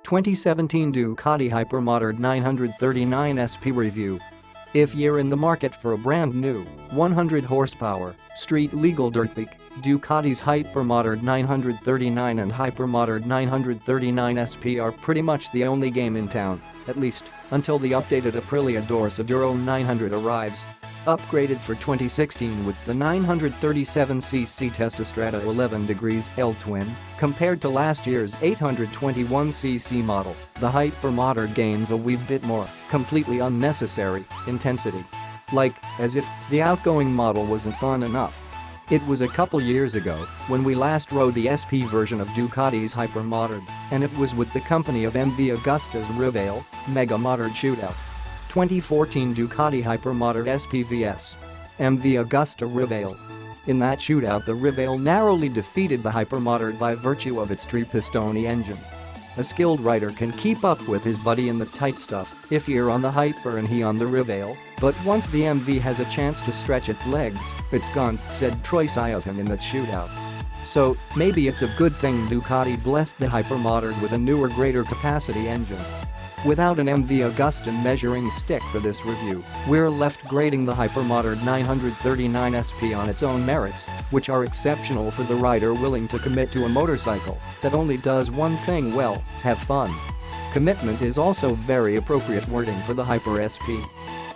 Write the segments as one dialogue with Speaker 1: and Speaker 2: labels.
Speaker 1: 2017 Ducati Hypermodern 939 SP Review. If you're in the market for a brand new 100 horsepower, street-legal dirt bike, Ducati's Hypermodern 939 and Hypermodern 939 SP are pretty much the only game in town, at least until the updated Aprilia Dorsoduro 900 arrives. Upgraded for 2016 with the 937cc Testastrada 11 degrees L twin, compared to last year's 821cc model, the Hypermodern gains a wee bit more, completely unnecessary, intensity. Like, as if the outgoing model wasn't fun enough. It was a couple years ago when we last rode the SP version of Ducati's Hypermodern, and it was with the company of MV Agusta's Rival Mega Modern Shootout. 2014 Ducati Hypermodern SPVS. MV Agusta Rival. In that shootout, the Rival narrowly defeated the Hypermodern by virtue of its three-pistone engine. A skilled rider can keep up with his buddy in the tight stuff if you're on the Hyper and he on the Rival, but once the MV has a chance to stretch its legs, it's gone, said Troy Siatin in that shootout. So, maybe it's a good thing Ducati blessed the Hypermodern with a newer, greater capacity engine. Without an MV Agusta measuring stick for this review, we're left grading the Hypermodern 939 SP on its own merits, which are exceptional for the rider willing to commit to a motorcycle that only does one thing well: have fun. Commitment is also very appropriate wording for the Hyper SP.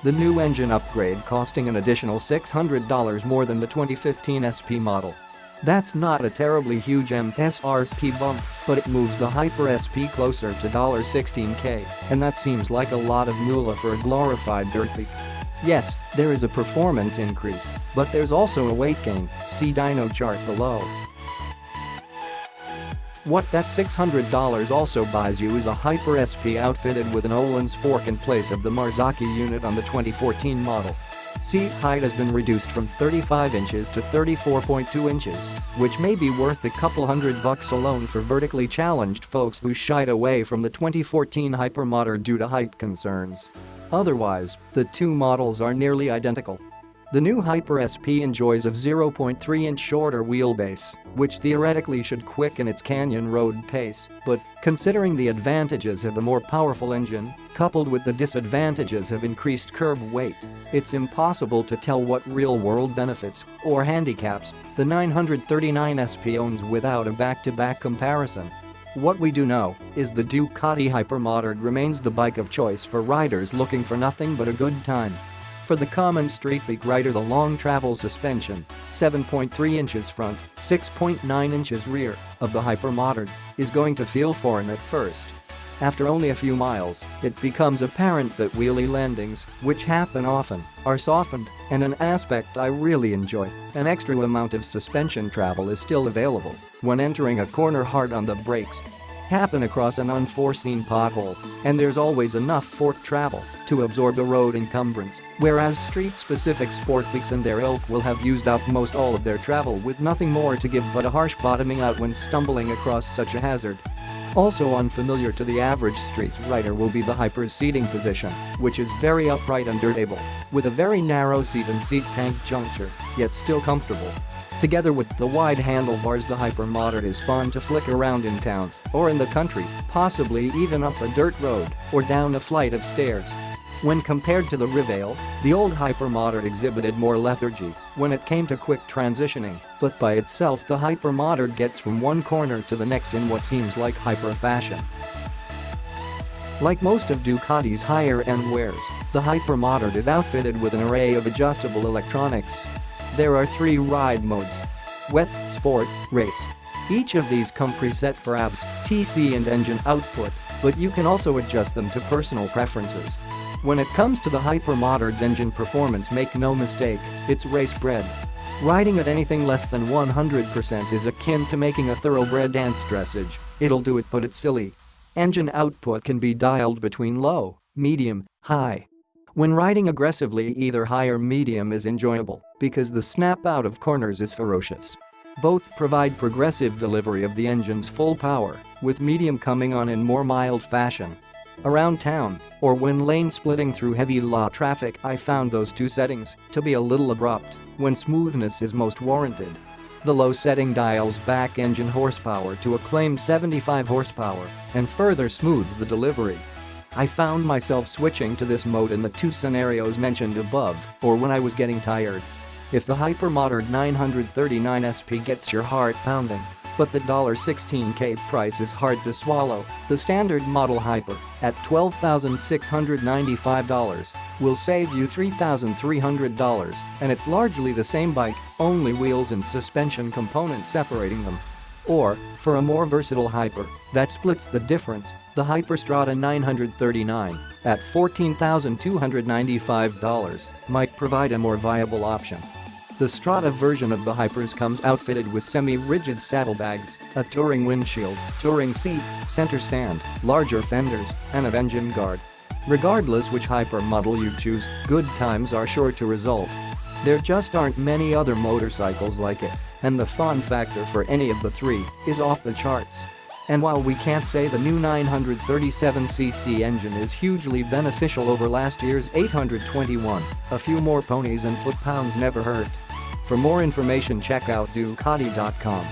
Speaker 1: The new engine upgrade costing an additional $600 more than the 2015 SP model. That's not a terribly huge MSRP bump, but it moves the Hyper SP closer to $16K, and that seems like a lot of moolah for a glorified dirt bike. Yes, there is a performance increase, but there's also a weight gain, see dyno chart below. What that $600 also buys you is a Hyper SP outfitted with an Öhlins fork in place of the Marzocchi unit on the 2014 model. Seat height has been reduced from 35 inches to 34.2 inches, which may be worth a couple $100 alone for vertically challenged folks who shied away from the 2014 Hypermodern due to height concerns. Otherwise, the two models are nearly identical. The new Hyper SP enjoys a 0.3-inch shorter wheelbase, which theoretically should quicken its canyon road pace, but considering the advantages of a more powerful engine, coupled with the disadvantages of increased curb weight, it's impossible to tell what real-world benefits or handicaps the 939 SP owns without a back-to-back comparison. What we do know is the Ducati Hypermodern remains the bike of choice for riders looking for nothing but a good time. For the common street bike rider, the long travel suspension, 7.3 inches front, 6.9 inches rear, of the Hypermodern is going to feel foreign at first. After only a few miles, it becomes apparent that wheelie landings, which happen often, are softened, and an aspect I really enjoy, an extra amount of suspension travel is still available when entering a corner hard on the brakes. Happen across an unforeseen pothole, and there's always enough fork travel to absorb the road encumbrance, whereas street-specific sport bikes and their ilk will have used up most all of their travel with nothing more to give but a harsh bottoming out when stumbling across such a hazard. Also unfamiliar to the average street rider will be the Hyper's seating position, which is very upright and dirtable, with a very narrow seat and seat tank juncture, yet still comfortable. Together with the wide handlebars, the Hypermodern is fun to flick around in town or in the country, possibly even up a dirt road or down a flight of stairs. When compared to the Rival, the old Hypermodern exhibited more lethargy when it came to quick transitioning, but by itself the Hypermodern gets from one corner to the next in what seems like hyper fashion. Like most of Ducati's higher-end wares, the Hypermodern is outfitted with an array of adjustable electronics. There are 3 ride modes: Wet, Sport, Race. Each of these come preset for ABS, TC and engine output, but you can also adjust them to personal preferences. When it comes to the Hypermodern's engine performance, make no mistake, it's race-bred. Riding at anything less than 100% is akin to making a thoroughbred dance dressage. It'll do it, but it's silly. Engine output can be dialed between low, medium, high. When riding aggressively, either high or medium is enjoyable because the snap out of corners is ferocious. Both provide progressive delivery of the engine's full power, with medium coming on in more mild fashion. Around town, or when lane splitting through heavy law traffic, I found those two settings to be a little abrupt when smoothness is most warranted. The low setting dials back engine horsepower to a claimed 75 horsepower and further smooths the delivery. I found myself switching to this mode in the two scenarios mentioned above or when I was getting tired. If the hypermodern 939 SP gets your heart pounding, but the $16K price is hard to swallow, the standard model Hyper, at $12,695, will save you $3,300 and it's largely the same bike, only wheels and suspension components separating them. Or, for a more versatile Hyper that splits the difference, the Hyperstrada 939, at $14,295, might provide a more viable option. The Strada version of the Hypers comes outfitted with semi-rigid saddlebags, a touring windshield, touring seat, center stand, larger fenders, and a engine guard. Regardless which Hyper model you choose, good times are sure to result. There just aren't many other motorcycles like it, and the fun factor for any of the three is off the charts. And while we can't say the new 937cc engine is hugely beneficial over last year's 821, a few more ponies and foot-pounds never hurt. For more information check out Ducati.com.